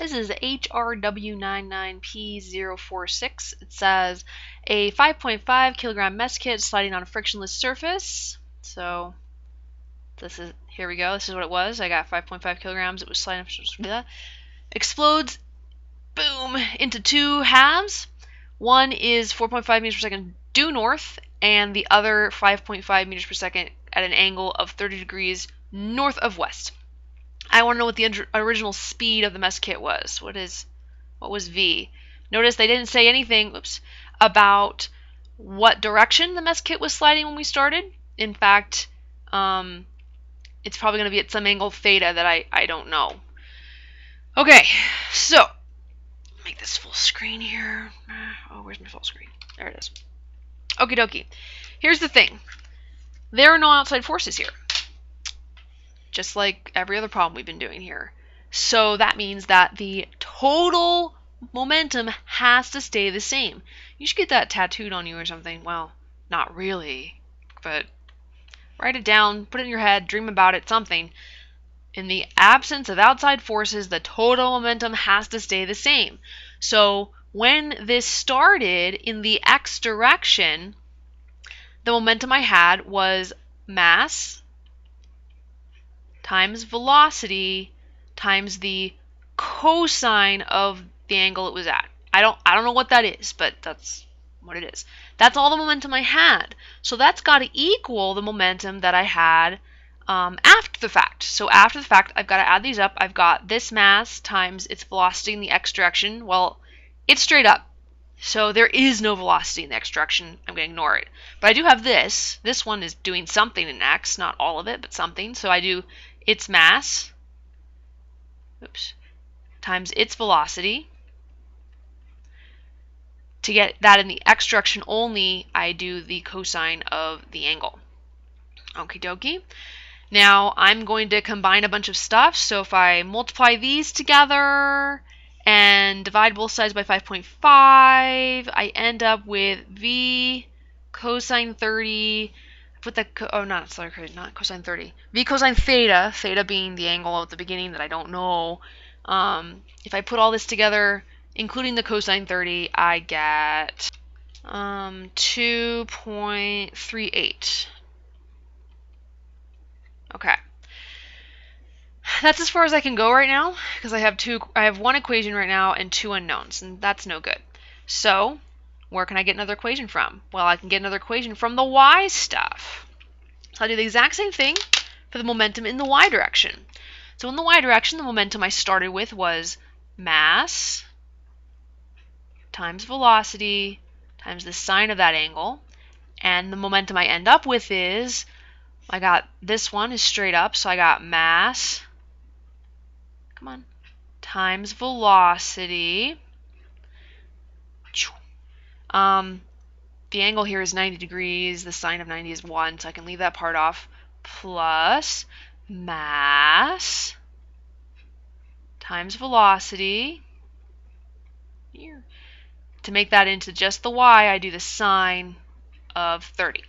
This is HRW99P046. It says a 5.5 kilogram mess kit sliding on a frictionless surface. So here we go. This is what it was. I got 5.5 kilograms. It was sliding. Explodes, boom, into two halves. One is 4.5 meters per second due north, and the other 5.5 meters per second at an angle of 30 degrees north of west. I want to know what the original speed of the mess kit was. What was V? Notice they didn't say anything about what direction the mess kit was sliding when we started. In fact, it's probably going to be at some angle theta that I don't know. Okay, so make this full screen here. Oh, where's my full screen? There it is. Okie dokie. Here's the thing. There are no outside forces here, just like every other problem we've been doing here. So that means that the total momentum has to stay the same. You should get that tattooed on you or something. Well, not really, but write it down, put it in your head, dream about it, something. In the absence of outside forces, the total momentum has to stay the same. So when this started in the x direction, the momentum I had was mass times velocity times the cosine of the angle it was at. I don't know what that is, but that's what it is. That's all the momentum I had. So that's got to equal the momentum that I had after the fact. So after the fact, I've got to add these up. I've got this mass times its velocity in the x direction. Well, it's straight up. So there is no velocity in the x direction. I'm going to ignore it. But I do have this. This one is doing something in x, not all of it, but something. So I do its mass, times its velocity. To get that in the x direction only, I do the cosine of the angle. Okie dokie. Now I'm going to combine a bunch of stuff. So if I multiply these together and divide both sides by 5.5, I end up with V cosine 30. Put that, not cosine 30. V cosine theta, theta being the angle at the beginning that I don't know. If I put all this together, including the cosine 30, I get 2.38. Okay. That's as far as I can go right now, because I have one equation right now and two unknowns, and that's no good. So where can I get another equation from? Well, I can get another equation from the y stuff. So I'll do the exact same thing for the momentum in the y direction. So in the y direction, the momentum I started with was mass times velocity times the sine of that angle. And the momentum I end up with is, I got this one is straight up, so I got mass, times velocity. The angle here is 90 degrees, the sine of 90 is 1, so I can leave that part off, plus mass times velocity. Here. To make that into just the y, I do the sine of 30.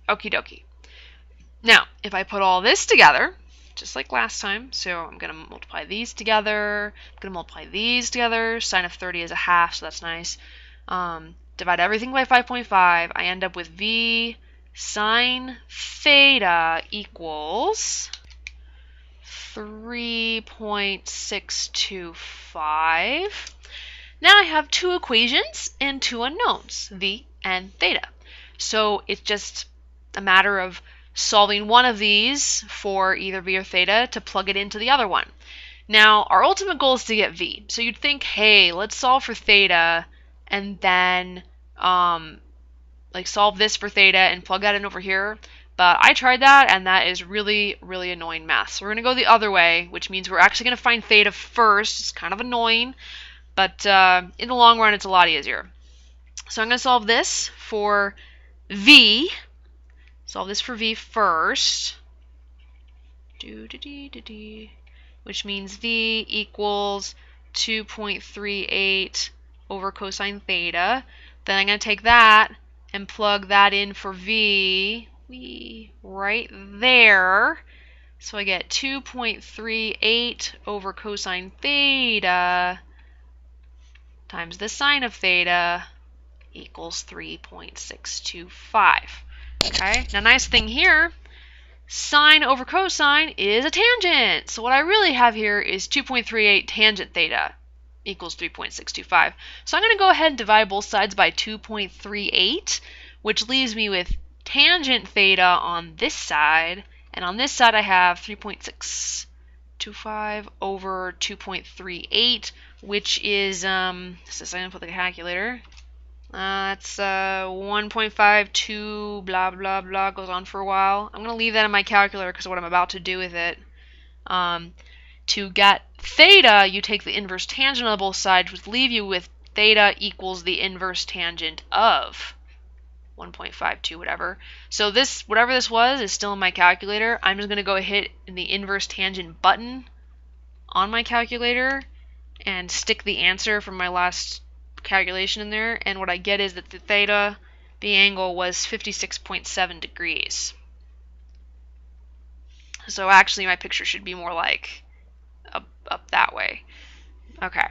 Okie dokie. Now, if I put all this together, just like last time, so I'm going to multiply these together, I'm going to multiply these together, sine of 30 is a half, so that's nice. Divide everything by 5.5, I end up with V sine theta equals 3.625. Now I have two equations and two unknowns, V and theta. So it's just a matter of solving one of these for either V or theta to plug it into the other one. Now, our ultimate goal is to get V. So you'd think, hey, let's solve for theta and then solve this for theta and plug that in over here. But I tried that, and that is really, really annoying math. So we're going to go the other way, which means we're actually going to find theta first. It's kind of annoying, but in the long run, it's a lot easier. So I'm going to solve this for V. Solve this for V first. Which means V equals 2.38 over cosine theta. Then I'm going to take that and plug that in for V right there. So I get 2.38 over cosine theta times the sine of theta equals 3.625. Okay, now nice thing here, sine over cosine is a tangent. So what I really have here is 2.38 tangent theta equals 3.625. So I'm going to go ahead and divide both sides by 2.38, which leaves me with tangent theta on this side, and on this side I have 3.625 over 2.38, which is, since I didn't put the calculator, that's 1.52 blah blah blah, goes on for a while. I'm going to leave that in my calculator because of what I'm about to do with it. To get theta, you take the inverse tangent on both sides, which leave you with theta equals the inverse tangent of 1.52 whatever. So this, whatever this was, is still in my calculator. I'm just going to go hit the inverse tangent button on my calculator and stick the answer from my last calculation in there, and what I get is that the theta, the angle, was 56.7 degrees. So actually my picture should be more like up that way. Okay.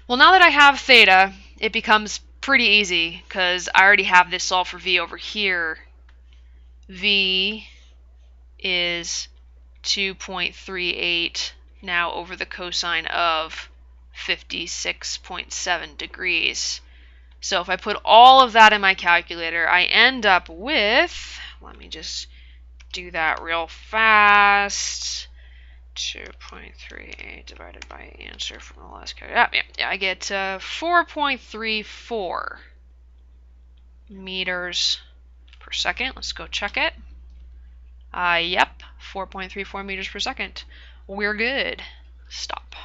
Well, now that I have theta, it becomes pretty easy because I already have this solved for v over here. V is 2.38 now over the cosine of 56.7 degrees. So if I put all of that in my calculator, I end up with, let me just do that real fast, 2.38 divided by answer from the last calculator. Yeah, I get 4.34 meters per second. Let's go check it. Yep, 4.34 meters per second. We're good. Stop.